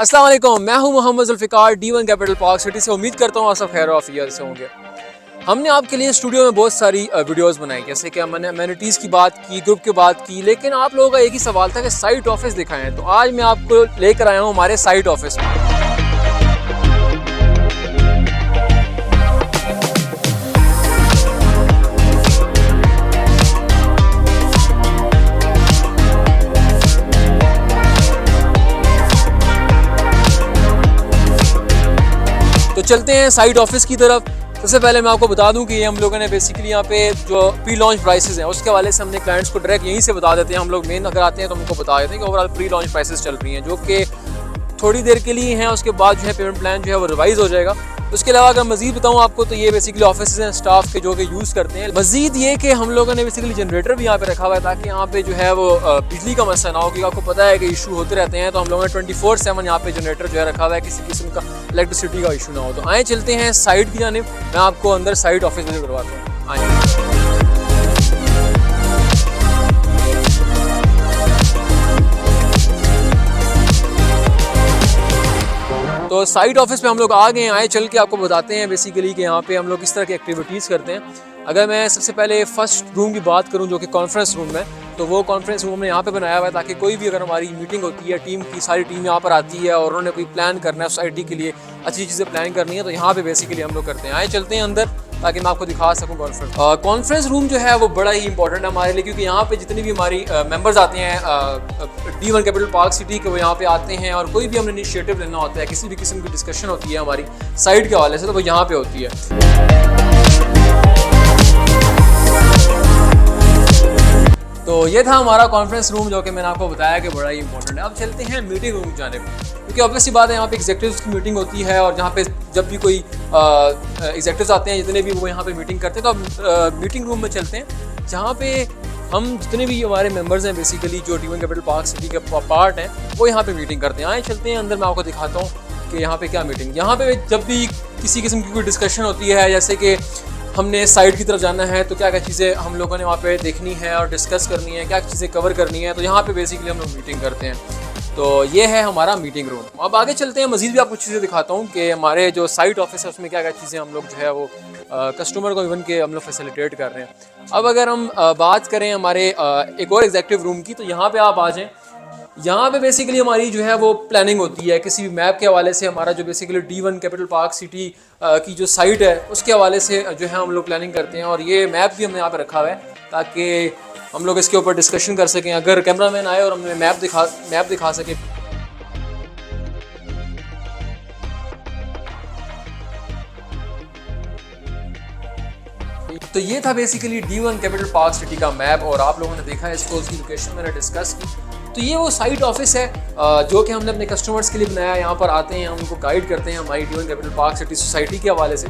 अस्सलाम वालेकुम, मैं हूं Mohammad Zulfikar D1 capital park city से। उम्मीद करता हूं आप सब खैर आफियत से होंगे। हमने आपके लिए स्टूडियो में बहुत सारी वीडियोस बनाई, जैसे कि हमने अमेनिटीज़ की बात की, ग्रुप की बात की, लेकिन आप लोगों का एक ही सवाल था कि साइट ऑफिस दिखाएं। तो आज मैं आपको लेकर आया हूँ हमारे साइट ऑफिस में। तो चलते हैं साइट ऑफिस की तरफ। सबसे पहले मैं आपको बता दूं कि ये हम लोगों ने बेसिकली यहाँ पे जो प्री लॉन्च प्राइसेस हैं उसके हवाले से हमने क्लाइंट्स को डायरेक्ट यहीं से बता देते हैं। हम लोग मेन अगर आते हैं तो उनको बता देते हैं कि ओवरऑल प्री लॉन्च प्राइसेस चल रही हैं, जो कि थोड़ी देर के लिए हैं। उसके बाद जो है पेमेंट प्लान जो है वो रिवाइज हो जाएगा। उसके अलावा अगर मजीद बताऊँ आपको तो ये बेसिकली ऑफिस हैं स्टाफ के जो कि यूज़ करते हैं। मजीद ये कि हम लोगों ने बेसिकली जनरेटर भी यहाँ पे रखा हुआ है ताकि यहाँ पे जो है वो बिजली का मसला ना हो, क्योंकि आपको पता है कि इशू होते रहते हैं। तो हम लोगों ने 24/7 यहाँ पे जनरेटर जो है रखा हुआ है, किसी किस्म का इलेक्ट्रिसिटी का इशू ना हो। तो आए चलते हैं साइट की जानिब, मैं आपको अंदर साइट ऑफिस में करवाता हूँ। आए तो साइट ऑफिस पे हम लोग आ गए हैं। आए चल के आपको बताते हैं बेसिकली कि यहाँ पे हम लोग किस तरह की एक्टिविटीज़ करते हैं। अगर मैं सबसे पहले फर्स्ट रूम की बात करूँ जो कि कॉन्फ्रेंस रूम है, तो वो कॉन्फ्रेंस रूम हमने यहाँ पे बनाया हुआ है ताकि कोई भी अगर हमारी मीटिंग होती है, टीम की सारी टीम यहाँ पर आती है और उन्होंने कोई प्लान करना है सोसाइटी के लिए, अच्छी चीज़ें प्लान करनी है, तो यहाँ पे बेसिकली हम लोग करते हैं। आए चलते हैं अंदर ताकि मैं आपको दिखा सकूँ कॉन्फ्रेंस रूम जो है वो बड़ा ही इंपॉर्टेंट है हमारे लिए, क्योंकि यहाँ पे जितनी भी हमारी मेंबर्स आते हैं D1 कैपिटल पार्क सिटी के, वो यहाँ पे आते हैं और कोई भी हमने इनिशिएटिव लेना होता है, किसी भी किस्म की डिस्कशन होती है हमारी साइट के हवाले से, तो वो यहाँ पे होती है। तो ये था हमारा कॉन्फ्रेंस रूम जो कि मैंने आपको बताया कि बड़ा ही इंपॉर्टेंट है। अब चलते हैं मीटिंग रूम की जानिब, क्योंकि ऑब्वियसली बात है यहाँ पे एग्जेक्टिव्स की मीटिंग होती है और जहाँ पे जब भी कोई एग्जेक्टिव्स आते हैं जितने भी, वो यहाँ पे मीटिंग करते हैं। तो अब मीटिंग रूम में चलते हैं जहाँ पे हम जितने भी हमारे मेंबर्स हैं बेसिकली जो D1 कैपिटल पार्क सिटी के पार्ट हैं, वो यहाँ पे मीटिंग करते हैं। आए चलते हैं अंदर, मैं आपको दिखाता हूँ कि यहाँ पे क्या मीटिंग। यहाँ पे जब भी किसी किस्म की कोई डिस्कशन होती है, जैसे कि हमने साइट की तरफ जाना है तो क्या क्या चीज़ें हम लोगों ने वहाँ पे देखनी है और डिस्कस करनी है, क्या चीज़ें कवर करनी है, तो यहाँ पे बेसिकली हम लोग मीटिंग करते हैं। तो ये है हमारा मीटिंग रूम। अब आगे चलते हैं, मज़ीद भी आपको चीज़ें दिखाता हूँ कि हमारे जो साइट ऑफिस है उसमें क्या क्या चीज़ें हम लोग जो है वो कस्टमर को इवन के हम लोग फैसिलिटेट कर रहे हैं। अब अगर हम बात करें हमारे एक और एग्जेक्टिव रूम की, तो यहाँ पर आप आ जाएँ। यहाँ पे बेसिकली हमारी जो है वो प्लानिंग होती है किसी भी मैप के हवाले से। हमारा जो basically D1 capital park city की जो साइट है उसके हवाले से जो है हम लोग प्लानिंग करते हैं, और ये मैप भी हमने यहाँ पे रखा हुआ है ताकि हम लोग इसके ऊपर डिस्कशन कर सकें। अगर कैमरामैन आए और हमें मैप दिखा सके। तो ये था basically D1 capital park city का मैप, और आप लोगों ने देखा है इसको, उसकी लोकेशन मैंने डिस्कस की। तो ये वो साइट ऑफिस है जो कि हमने अपने कस्टमर्स के लिए बनाया। यहाँ पर आते हैं, हम उनको गाइड करते हैं हमारी D1 capital park city society के हवाले से।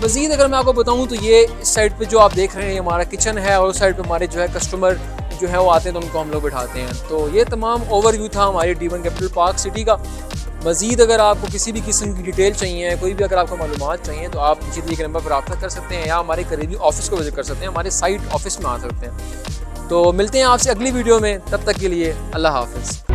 मज़ीद अगर मैं आपको बताऊँ तो ये इस साइड पे जो आप देख रहे हैं हमारा किचन है, और उस साइड पे हमारे जो है कस्टमर जो है वो आते हैं तो उनको हम लोग बिठाते हैं। तो ये तमाम ओवरव्यू था हमारी D1 कैपिटल पार्क सिटी का। मज़ीद अगर आपको किसी भी किस्म की डिटेल चाहिए, कोई भी अगर आपको मालूमात चाहिए, तो आप नीचे दिए गए नंबर पर रब्ता कर सकते हैं या हमारे करीबी ऑफिस को विजिट कर सकते हैं, हमारे साइट ऑफिस में आ सकते हैं। तो मिलते हैं आपसे अगली वीडियो में, तब तक के लिए अल्लाह हाफ़िज़।